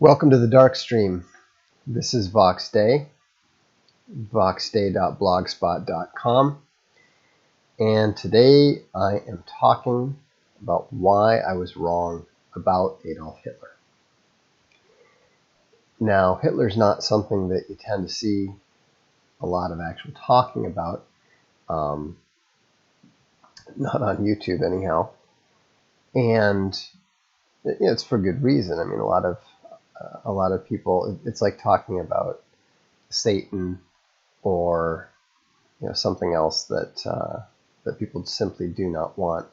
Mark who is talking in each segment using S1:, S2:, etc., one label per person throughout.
S1: Welcome to the Darkstream. This is VoxDay, voxday.blogspot.com, and today I am talking about why I was wrong about Adolf Hitler. Now, Hitler's not something that you tend to see a lot of actual talking about, not on YouTube anyhow, and it's for good reason. I mean, a lot of people, it's like talking about Satan or something else that people simply do not want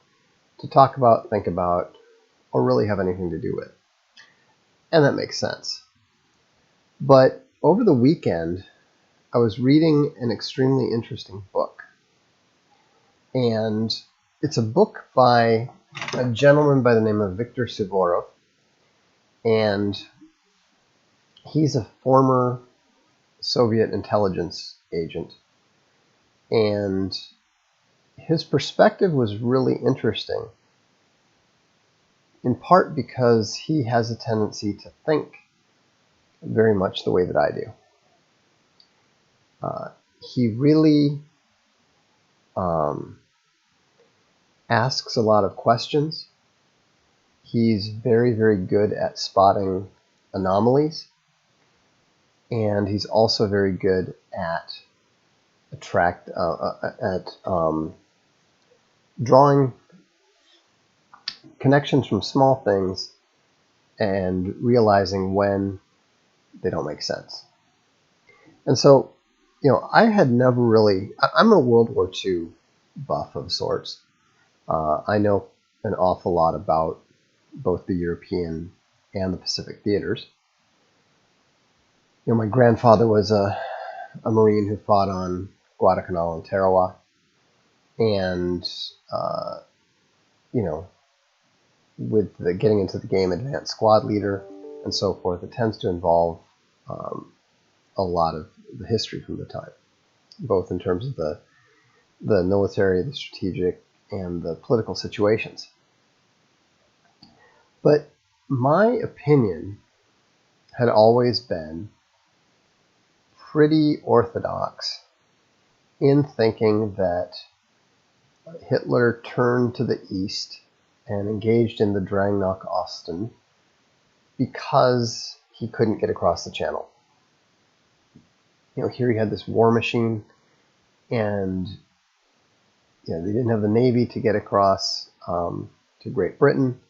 S1: to talk about, think about, or really have anything to do with. And that makes sense. But over the weekend, I was reading an extremely interesting book. And it's a book by a gentleman by the name of Viktor Suvorov. And he's a former Soviet intelligence agent. And his perspective was really interesting, in part because he has a tendency to think very much the way that I do. He really asks a lot of questions. He's very, very good at spotting anomalies, and he's also very good at drawing connections from small things and realizing when they don't make sense. And so, I had never really, I'm a World War II buff of sorts. I know an awful lot about both the European and the Pacific theaters. My grandfather was a Marine who fought on Guadalcanal and Tarawa, and with the getting into the game, advanced squad leader and so forth, it tends to involve a lot of the history from the time, both in terms of the military, the strategic, and the political situations. But my opinion had always been pretty orthodox in thinking that Hitler turned to the east and engaged in the Drang nach Osten because he couldn't get across the channel. Here he had this war machine, and they didn't have the Navy to get across to Great Britain.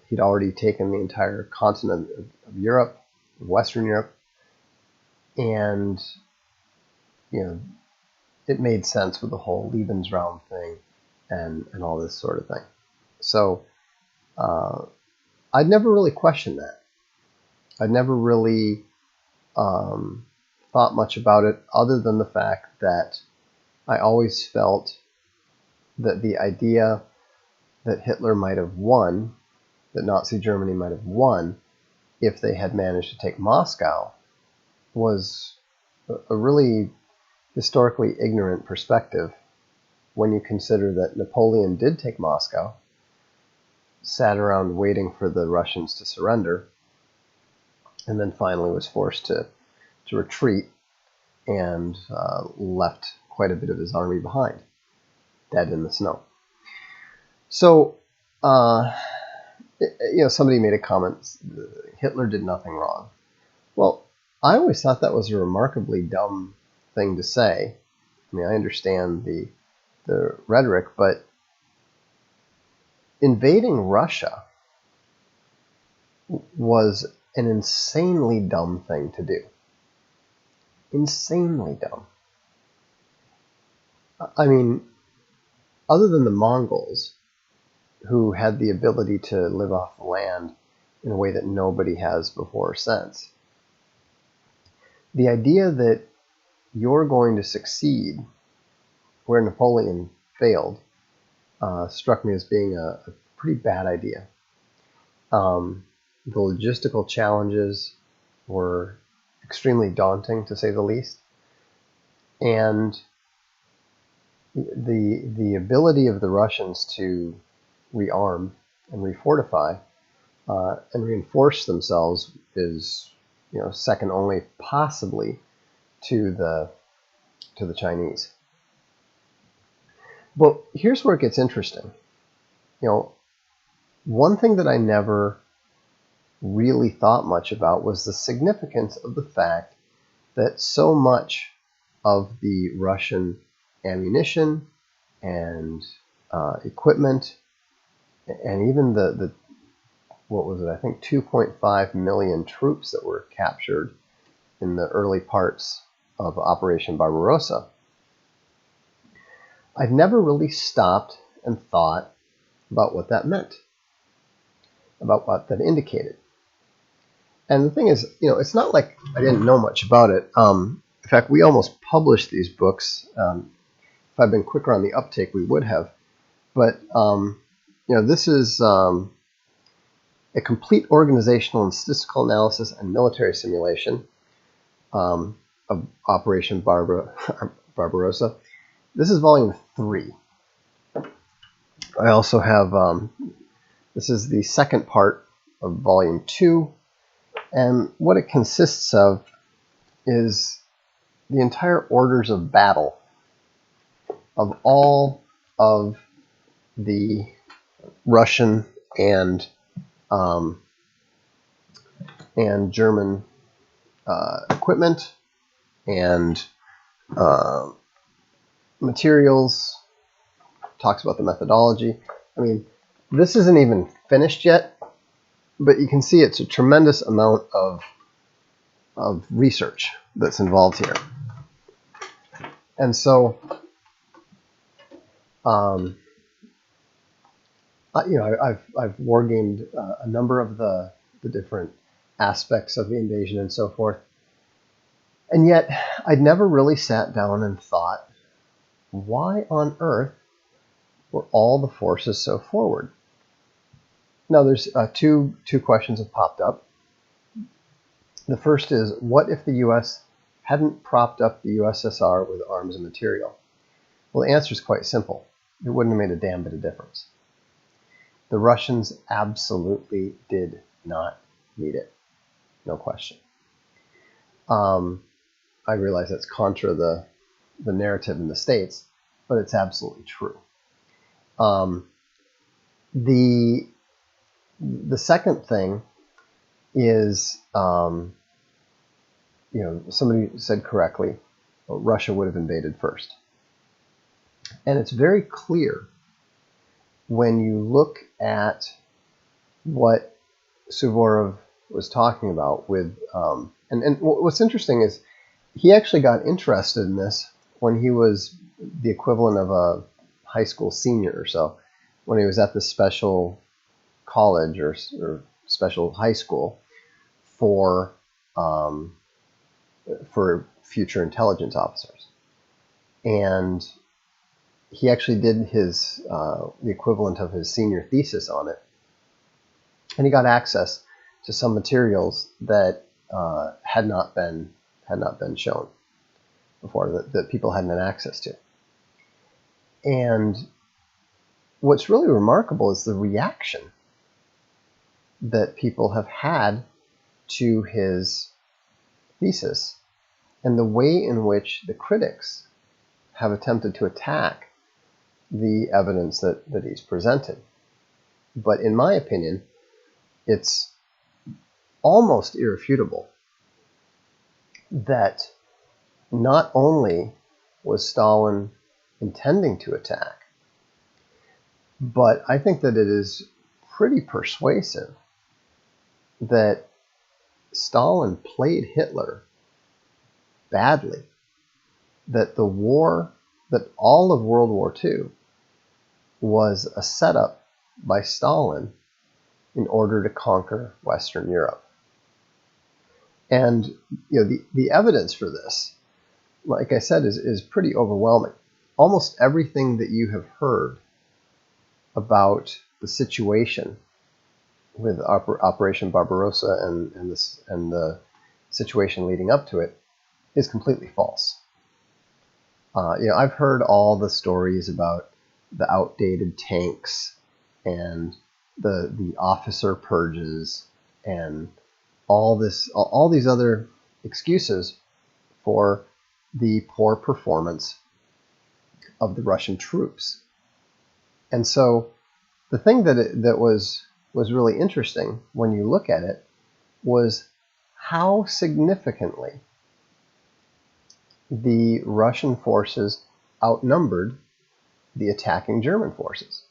S1: He'd already taken the entire continent of Europe, Western Europe, and it made sense with the whole Lebensraum thing and all this sort of thing. So I'd never really questioned that. I'd never really thought much about it, other than the fact that I always felt that the idea that Hitler might have won, that Nazi Germany might have won, if they had managed to take Moscow, was a really historically ignorant perspective when you consider that Napoleon did take Moscow, sat around waiting for the Russians to surrender, and then finally was forced to retreat and left quite a bit of his army behind, dead in the snow. So, somebody made a comment, Hitler did nothing wrong. Well, I always thought that was a remarkably dumb thing to say. I mean, I understand the rhetoric, but invading Russia was an insanely dumb thing to do. Insanely dumb. I mean, other than the Mongols, who had the ability to live off the land in a way that nobody has before or since, the idea that you're going to succeed where Napoleon failed struck me as being a pretty bad idea. The logistical challenges were extremely daunting, to say the least, and the ability of the Russians to rearm and refortify and reinforce themselves is, second only possibly to the Chinese. But here's where it gets interesting. One thing that I never really thought much about was the significance of the fact that so much of the Russian ammunition and equipment, and even the what was it? I think 2.5 million troops that were captured in the early parts of Operation Barbarossa. I'd never really stopped and thought about what that meant, about what that indicated. And the thing is, it's not like I didn't know much about it. In fact, we almost published these books. If I'd been quicker on the uptake, we would have. But, this is a complete organizational and statistical analysis and military simulation of Operation Barbarossa. This is volume 3. I also have, this is the second part of volume 2. And what it consists of is the entire orders of battle of all of the Russian and German equipment and materials. Talks about the methodology. I mean, this isn't even finished yet, but you can see it's a tremendous amount of research that's involved here. And so, I've wargamed a number of the different aspects of the invasion and so forth. And yet, I'd never really sat down and thought, why on earth were all the forces so forward? Now, there's two questions have popped up. The first is, what if the U.S. hadn't propped up the USSR with arms and material? Well, the answer is quite simple. It wouldn't have made a damn bit of difference. The Russians absolutely did not need it. No question. I realize that's contra the narrative in the States, but it's absolutely true. The second thing is, somebody said correctly, Russia would have invaded first. And it's very clear when you look at what Suvorov was talking about with, and what's interesting is he actually got interested in this when he was the equivalent of a high school senior or so, when he was at the special college or special high school for future intelligence officers. And he actually did his the equivalent of his senior thesis on it, and he got access to some materials that had not been shown before, that people hadn't had access to. And what's really remarkable is the reaction that people have had to his thesis and the way in which the critics have attempted to attack the evidence that he's presented. But in my opinion, it's almost irrefutable that not only was Stalin intending to attack, but I think that it is pretty persuasive that Stalin played Hitler badly, that the war, that all of World War II was a setup by Stalin in order to conquer Western Europe. And the evidence for this, like I said, is pretty overwhelming. Almost everything that you have heard about the situation with Operation Barbarossa and the situation leading up to it is completely false. I've heard all the stories about the outdated tanks and the officer purges and all these other excuses for the poor performance of the Russian troops. And so the thing that was really interesting when you look at it was how significantly the Russian forces outnumbered the attacking German forces.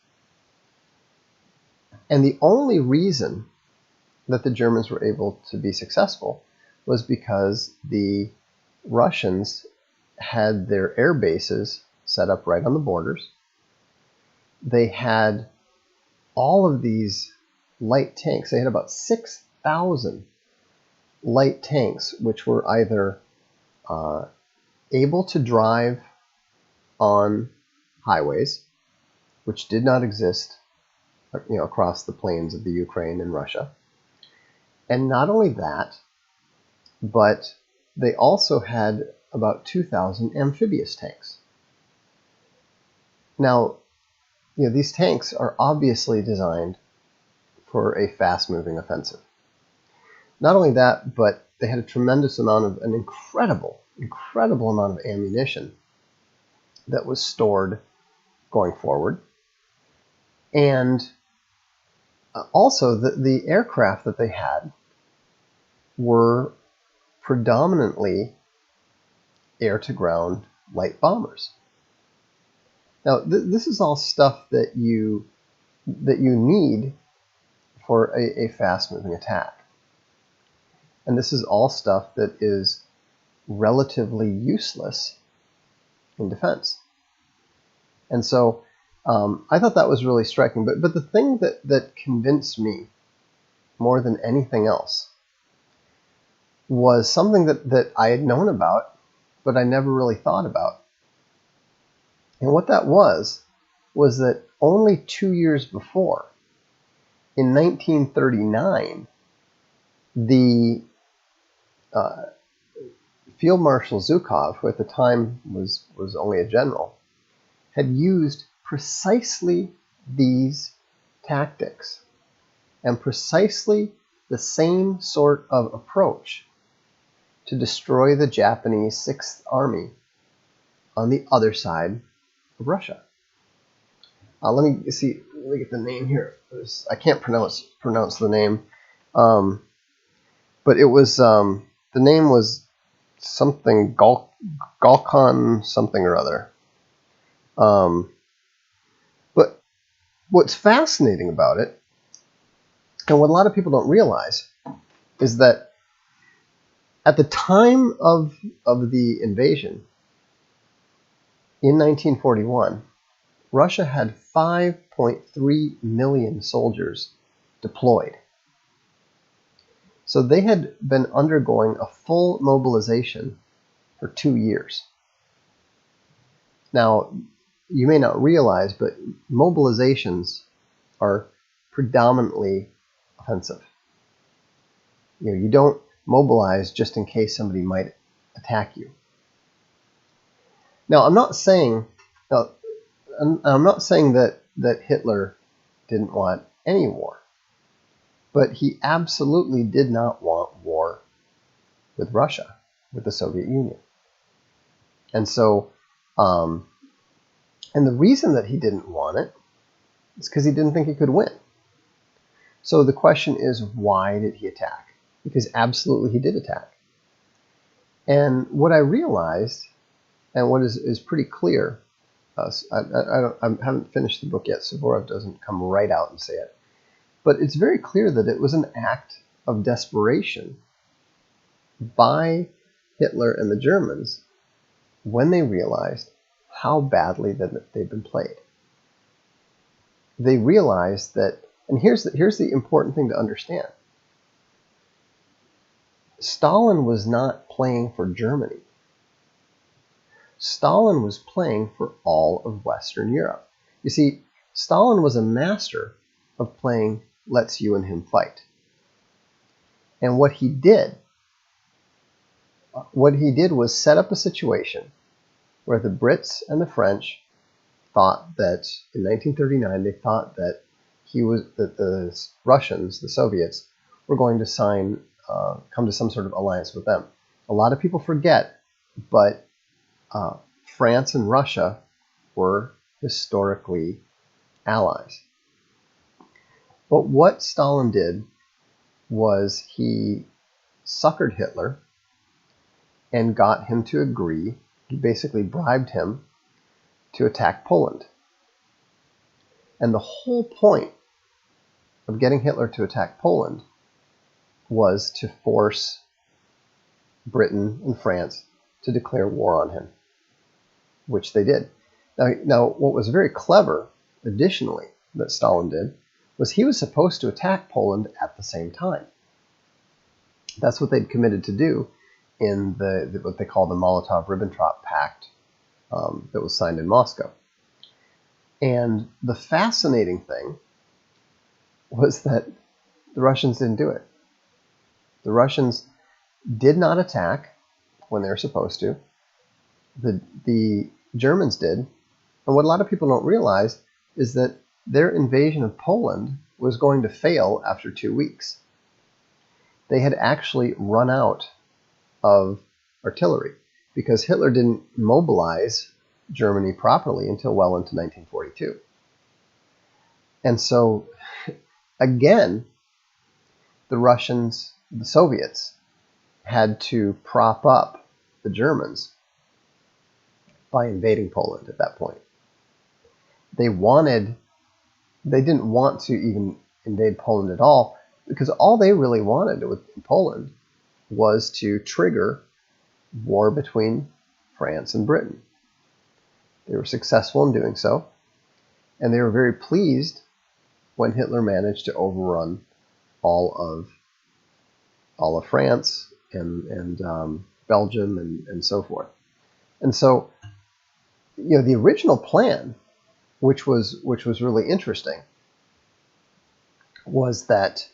S1: And the only reason that the Germans were able to be successful was because the Russians had their air bases set up right on the borders. They had all of these light tanks. They had about 6,000 light tanks, which were either able to drive on highways, which did not exist, across the plains of the Ukraine and Russia. And not only that, but they also had about 2,000 amphibious tanks. Now, these tanks are obviously designed for a fast-moving offensive. Not only that, but they had a tremendous amount of, an incredible amount of ammunition that was stored going forward. And also, the aircraft that they had were predominantly air-to-ground light bombers. Now, this is all stuff that you need for a fast-moving attack. And this is all stuff that is relatively useless in defense. And so I thought that was really striking. But the thing that convinced me more than anything else was something that I had known about, but I never really thought about. And what that was that only 2 years before, in 1939, the Field Marshal Zhukov, who at the time was only a general, had used precisely these tactics and precisely the same sort of approach to destroy the Japanese Sixth Army on the other side of Russia. Let me get the name here. I can't pronounce the name, but it was the name was something Galkon something or other. But what's fascinating about it, and what a lot of people don't realize, is that at the time of the invasion in 1941, Russia had 5.3 million soldiers deployed. So they had been undergoing a full mobilization for 2 years. Now, you may not realize, but mobilizations are predominantly offensive. You don't mobilize just in case somebody might attack you. Now, I'm not saying that Hitler didn't want any war, but he absolutely did not want war with Russia, with the Soviet Union. And so, and the reason that he didn't want it is because he didn't think he could win. So the question is, why did he attack? Because absolutely he did attack. And what I realized, and what is pretty clear, I haven't finished the book yet, so Vorov doesn't come right out and say it, but it's very clear that it was an act of desperation by Hitler and the Germans when they realized how badly that they'd been played. They realized that, and here's the important thing to understand. Stalin was not playing for Germany. Stalin was playing for all of Western Europe. You see, Stalin was a master of playing let's you and him fight. And what he did was set up a situation where the Brits and the French thought that, in 1939, they thought that the Russians, the Soviets, were going to come to some sort of alliance with them. A lot of people forget, but France and Russia were historically allies. But what Stalin did was he suckered Hitler and got him to agree. He basically bribed him to attack Poland. And the whole point of getting Hitler to attack Poland was to force Britain and France to declare war on him, which they did. Now, what was very clever, additionally, that Stalin did, was he was supposed to attack Poland at the same time. That's what they'd committed to do in what they call the Molotov-Ribbentrop Pact that was signed in Moscow. And the fascinating thing was that the Russians didn't do it. The Russians did not attack when they were supposed to. The Germans did. And what a lot of people don't realize is that their invasion of Poland was going to fail after 2 weeks. They had actually run out of artillery because Hitler didn't mobilize Germany properly until well into 1942. And so, again, the Russians, the Soviets, had to prop up the Germans by invading Poland at that point. They didn't want to even invade Poland at all, because all they really wanted with Poland was to trigger war between France and Britain. They were successful in doing so, and they were very pleased when Hitler managed to overrun all of France and Belgium and so forth. And so, the original plan, which was really interesting, was that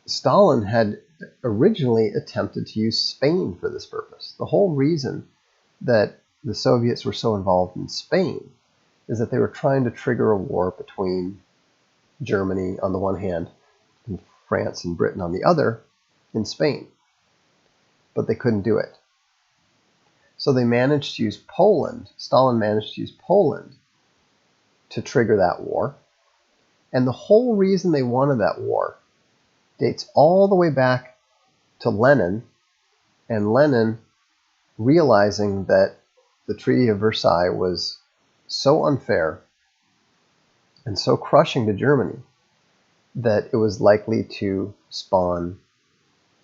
S1: Stalin had originally attempted to use Spain for this purpose. The whole reason that the Soviets were so involved in Spain is that they were trying to trigger a war between Germany on the one hand and France and Britain on the other in Spain. But they couldn't do it. So they managed to use Poland. Stalin managed to use Poland to trigger that war. And the whole reason they wanted that war dates all the way back to Lenin, and Lenin realizing that the Treaty of Versailles was so unfair and so crushing to Germany that it was likely to spawn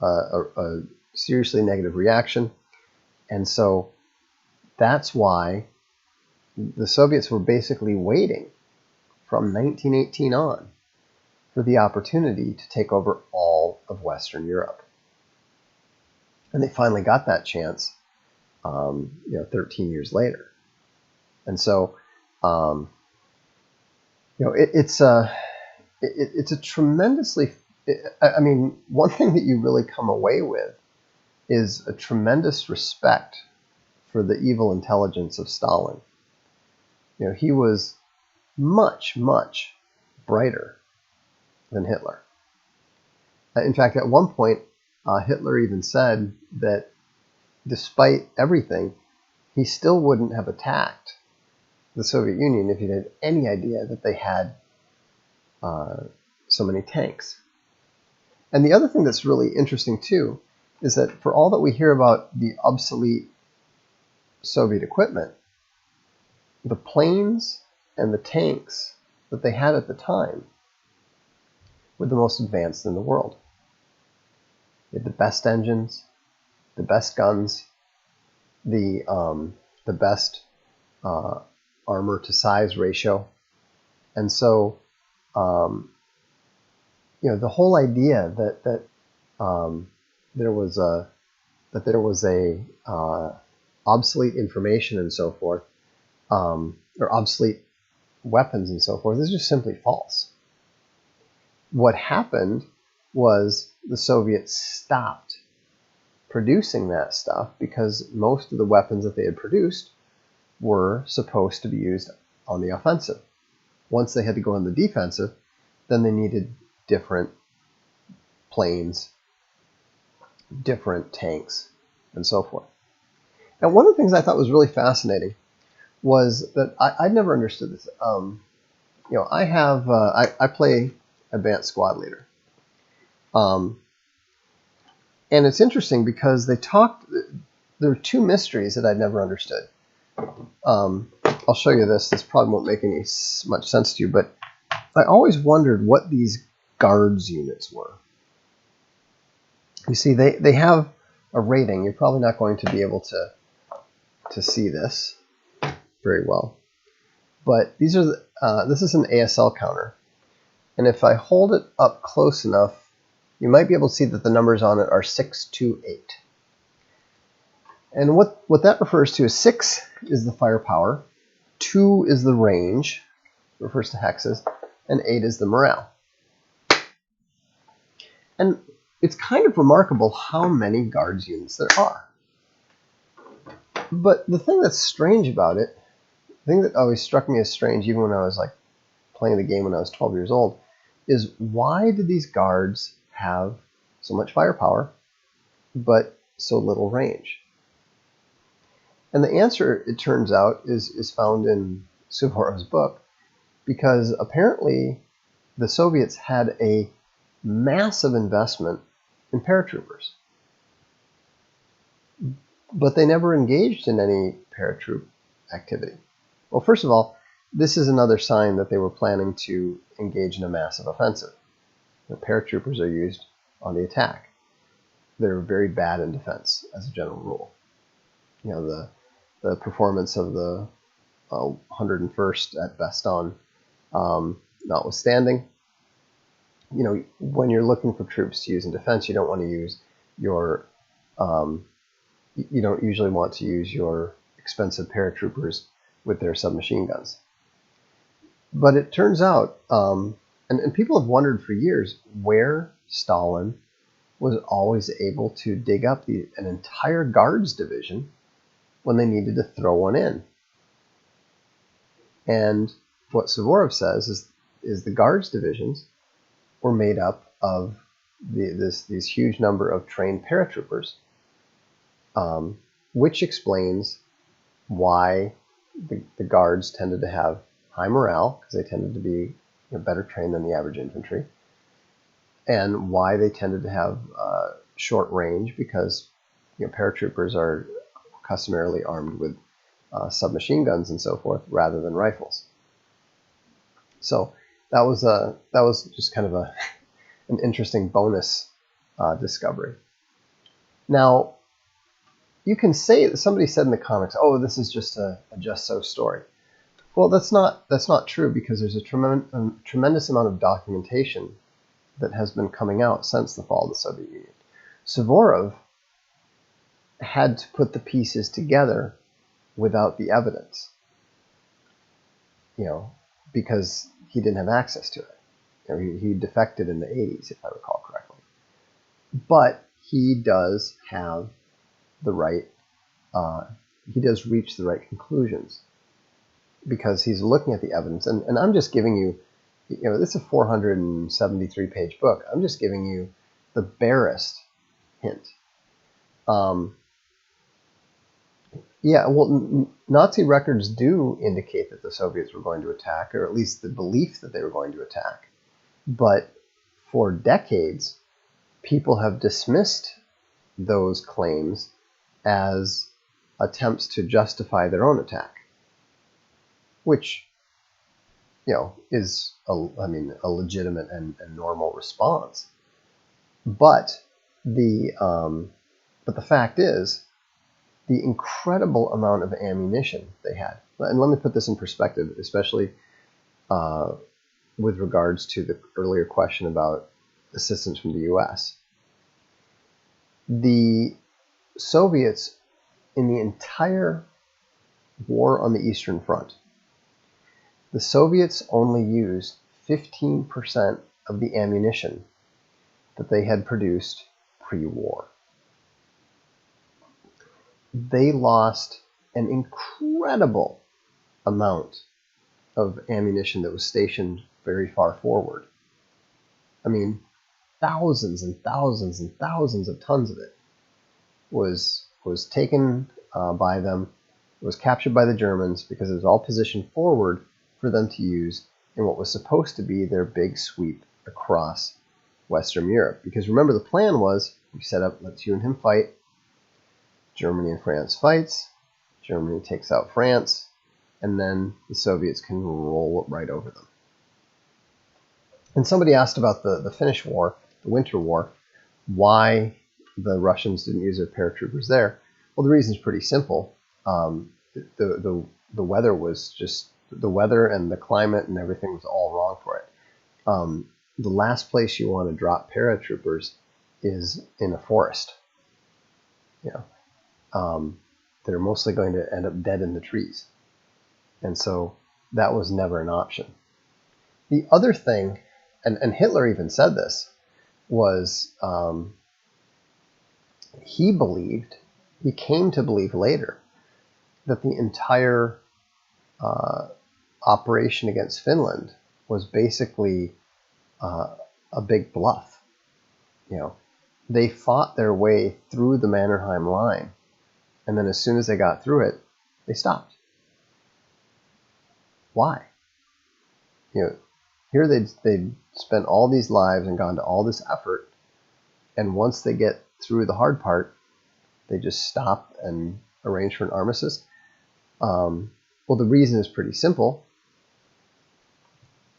S1: a seriously negative reaction. And so that's why the Soviets were basically waiting from 1918 on for the opportunity to take over all of Western Europe. And they finally got that chance, 13 years later. And so, it's a tremendously, one thing that you really come away with is a tremendous respect for the evil intelligence of Stalin. He was much, much brighter than Hitler. In fact, at one point, Hitler even said that despite everything, he still wouldn't have attacked the Soviet Union if he had any idea that they had so many tanks. And the other thing that's really interesting, too, is that for all that we hear about the obsolete Soviet equipment, the planes and the tanks that they had at the time were the most advanced in the world. They had the best engines, the best guns, the best armor to size ratio. And so, the whole idea that there was a obsolete information and so forth, or obsolete weapons and so forth, is just simply false. What happened was the Soviets stopped producing that stuff because most of the weapons that they had produced were supposed to be used on the offensive. Once they had to go on the defensive, then they needed different planes, different tanks, and so forth. And one of the things I thought was really fascinating was that I'd never understood this. I play Advanced Squad Leader. And it's interesting because there were two mysteries that I'd never understood. I'll show you this. This probably won't make any much sense to you, but I always wondered what these guards units were. You see, they have a rating. You're probably not going to be able to see this very well. But these are this is an ASL counter. And if I hold it up close enough, you might be able to see that the numbers on it are 6, 2, 8. And what that refers to is 6 is the firepower, 2 is the range, refers to hexes, and 8 is the morale. And it's kind of remarkable how many guards units there are. But the thing that's strange about it, the thing that always struck me as strange, even when I was like playing the game when I was 12 years old, is why did these guards have so much firepower, but so little range? And the answer, it turns out, is found in Suvorov's book, because apparently the Soviets had a massive investment in paratroopers. But they never engaged in any paratroop activity. Well, first of all, this is another sign that they were planning to engage in a massive offensive. The paratroopers are used on the attack. They're very bad in defense, as a general rule. You know, the performance of the 101st at Bastogne, notwithstanding, you know, when you're looking for troops to use in defense, you don't want to use your, you don't usually want to use your expensive paratroopers with their submachine guns. But it turns out, and people have wondered for years where Stalin was always able to dig up an entire guards division when they needed to throw one in. And what Suvorov says is the guards divisions were made up of these huge number of trained paratroopers, which explains why the guards tended to have high morale, because they tended to be better trained than the average infantry, and why they tended to have short range, because paratroopers are customarily armed with submachine guns and so forth rather than rifles. So that was just kind of an interesting bonus discovery. Now, you can say that somebody said in the comics, "Oh, this is just a just so story." Well, that's not true, because there's a tremendous amount of documentation that has been coming out since the fall of the Soviet Union. Suvorov had to put the pieces together without the evidence, because he didn't have access to it. He defected in the 80s, if I recall correctly. But he does have the right, he does reach the right conclusions, because he's looking at the evidence. And I'm just giving you, this is a 473-page book. I'm just giving you the barest hint. Yeah, well, Nazi records do indicate that the Soviets were going to attack, or at least the belief that they were going to attack. But for decades, people have dismissed those claims as attempts to justify their own attack, which, is a legitimate and normal response. But the fact is, the incredible amount of ammunition they had. And let me put this in perspective, especially with regards to the earlier question about assistance from the U.S. The Soviets, in the entire war on the Eastern Front, the Soviets only used 15% of the ammunition that they had produced pre-war. They lost an incredible amount of ammunition that was stationed very far forward. I mean, thousands and thousands and thousands of tons of it was taken by them, was captured by the Germans because it was all positioned forward for them to use in what was supposed to be their big sweep across Western Europe. Because remember, the plan was, we set up, let's you and him fight. Germany and France fights. Germany takes out France, and then the Soviets can roll right over them. And somebody asked about the Finnish War, the Winter War, why the Russians didn't use their paratroopers there. Well, the reason is pretty simple. The weather was just, the weather and the climate and everything was all wrong for it. The last place you want to drop paratroopers is in a forest. They're mostly going to end up dead in the trees. And so that was never an option. The other thing, and Hitler even said this, was he came to believe later that the entire operation against Finland was basically a big bluff. They fought their way through the Mannerheim line, and then as soon as they got through it, they stopped. Why? Here they'd spent all these lives and gone to all this effort, and once they get through the hard part, they just stop and arrange for an armistice. Well, the reason is pretty simple.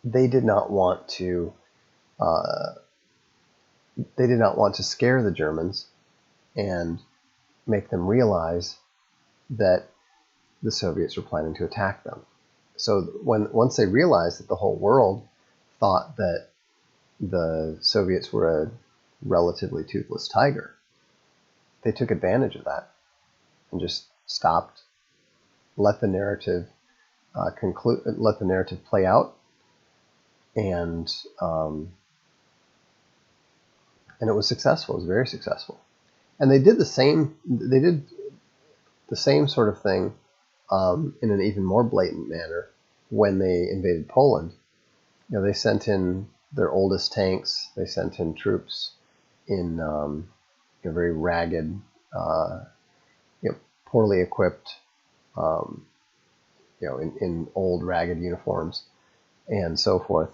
S1: They did not want to scare the Germans and make them realize that the Soviets were planning to attack them. So once they realized that the whole world thought that the Soviets were a relatively toothless tiger, they took advantage of that and just stopped, let the narrative let the narrative play out, and it was successful. It was very successful. And they did the same. They did the same sort of thing in an even more blatant manner when they invaded Poland. They sent in their oldest tanks. They sent in troops in very ragged, poorly equipped, in old ragged uniforms and so forth,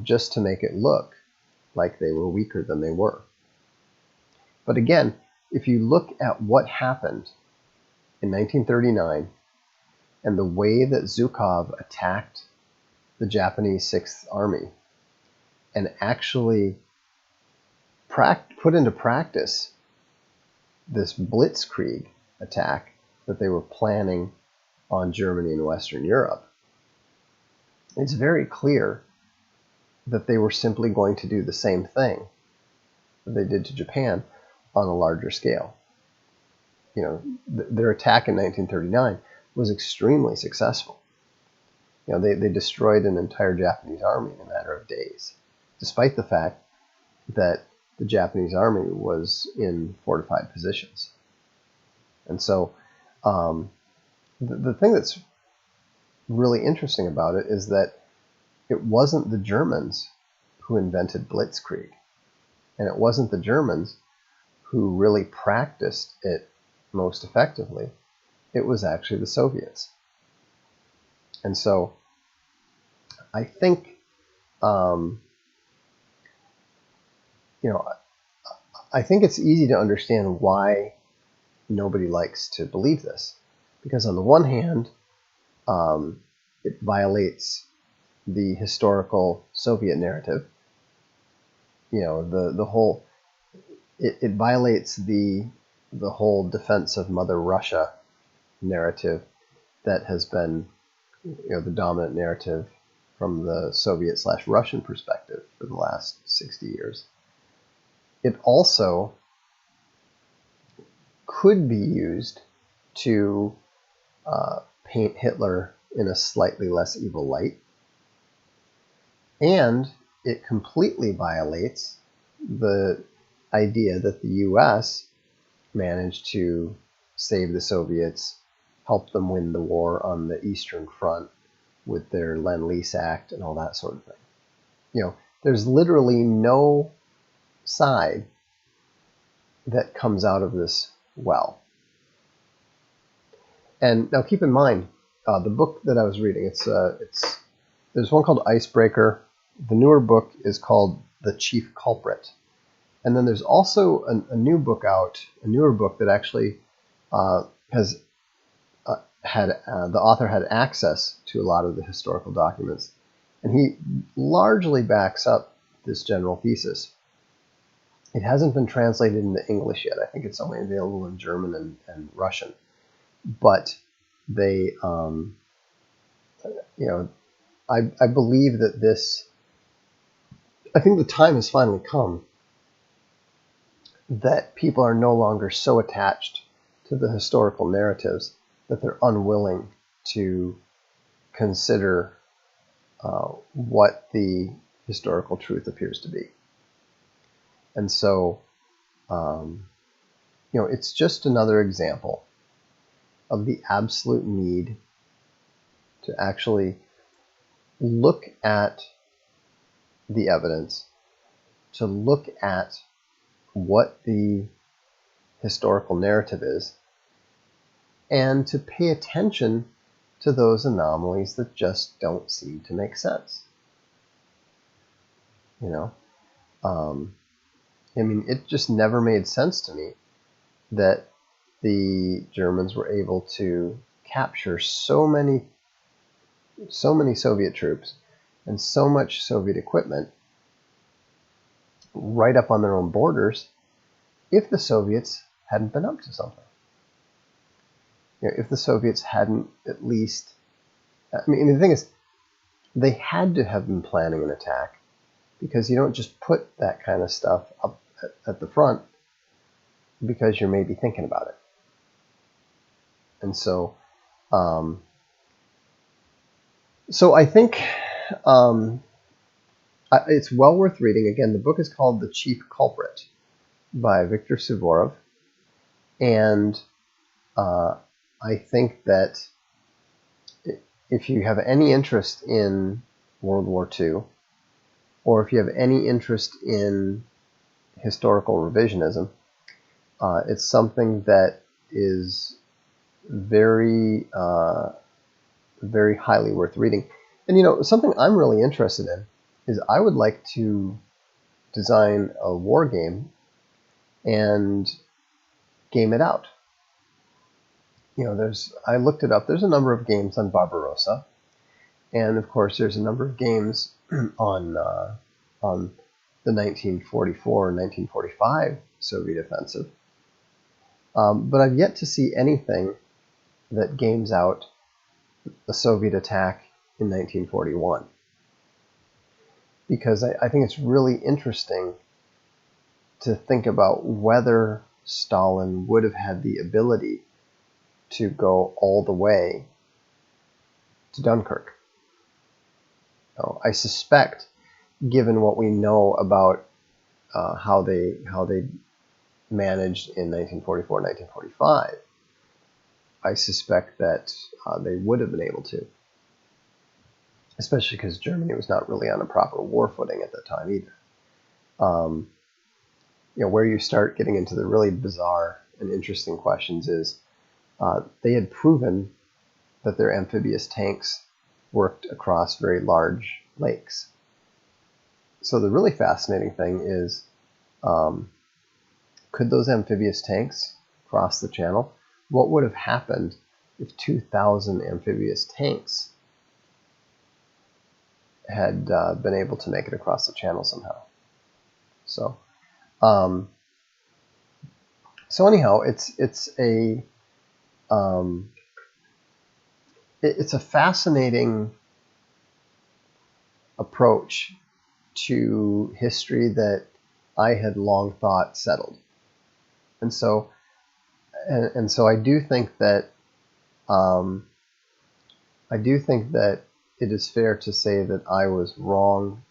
S1: just to make it look like they were weaker than they were. But again, if you look at what happened in 1939 and the way that Zhukov attacked the Japanese Sixth Army and actually put into practice this blitzkrieg attack that they were planning on Germany and Western Europe, it's very clear that they were simply going to do the same thing that they did to Japan on a larger scale. Their attack in 1939 was extremely successful. They destroyed an entire Japanese army in a matter of days, despite the fact that the Japanese army was in fortified positions. And so the thing that's really interesting about it is that it wasn't the Germans who invented blitzkrieg, and it wasn't the Germans who really practiced it most effectively. It was actually the Soviets. And so I think, I think it's easy to understand why nobody likes to believe this. Because on the one hand, it violates the historical Soviet narrative. It violates the whole defense of Mother Russia narrative that has been the dominant narrative from the Soviet/Russian perspective for the last 60 years. It also could be used to paint Hitler in a slightly less evil light. And it completely violates the idea that the U.S. managed to save the Soviets, help them win the war on the Eastern Front, with their Lend-Lease Act and all that sort of thing. There's literally no side that comes out of this well. And now keep in mind, the book that I was reading, there's one called Icebreaker. The newer book is called The Chief Culprit. And then there's also a new book out, a newer book that actually has had the author had access to a lot of the historical documents, and he largely backs up this general thesis. It hasn't been translated into English yet. I think it's only available in German and Russian. But they, I believe that I think the time has finally come that people are no longer so attached to the historical narratives that they're unwilling to consider what the historical truth appears to be. And so, it's just another example of the absolute need to actually look at the evidence, to look at what the historical narrative is, and to pay attention to those anomalies that just don't seem to make sense. It just never made sense to me that the Germans were able to capture so many Soviet troops and so much Soviet equipment right up on their own borders if the Soviets hadn't been up to something. If the Soviets hadn't at least, the thing is, they had to have been planning an attack, because you don't just put that kind of stuff up at the front because you're maybe thinking about it. And so, I think it's well worth reading. Again, the book is called The Chief Culprit by Viktor Suvorov. And I think that if you have any interest in World War II, or if you have any interest in historical revisionism, it's something that is very, very highly worth reading. And something I'm really interested in is I would like to design a war game and game it out. I looked it up. There's a number of games on Barbarossa, and of course there's a number of games on the 1944 and 1945 Soviet offensive. But I've yet to see anything that games out the Soviet attack in 1941, because I think it's really interesting to think about whether Stalin would have had the ability to go all the way to Dunkirk. I suspect, given what we know about how they managed in 1944, 1945, I suspect that they would have been able to, especially because Germany was not really on a proper war footing at that time either. Where you start getting into the really bizarre and interesting questions is they had proven that their amphibious tanks worked across very large lakes. So the really fascinating thing is, could those amphibious tanks cross the channel? What would have happened if 2,000 amphibious tanks had been able to make it across the channel somehow? So anyhow, it's a fascinating approach to history that I had long thought settled. And so I do think that it is fair to say that I was wrong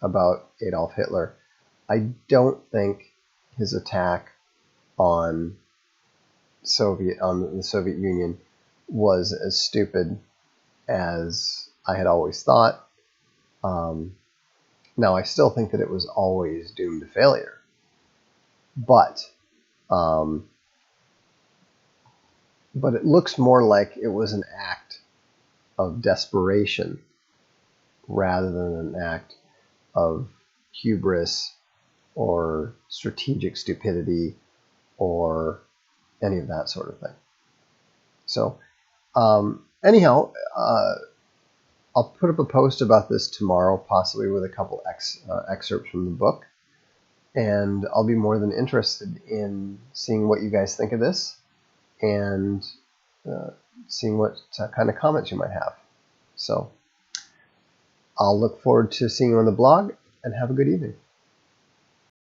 S1: about Adolf Hitler. I don't think his attack on the Soviet Union was as stupid as I had always thought. Now, I still think that it was always doomed to failure, but it looks more like it was an act of desperation rather than an act of hubris or strategic stupidity or any of that sort of thing. So anyhow, I'll put up a post about this tomorrow, possibly with a couple excerpts from the book. And I'll be more than interested in seeing what you guys think of this and seeing what kind of comments you might have. So I'll look forward to seeing you on the blog, and have a good evening.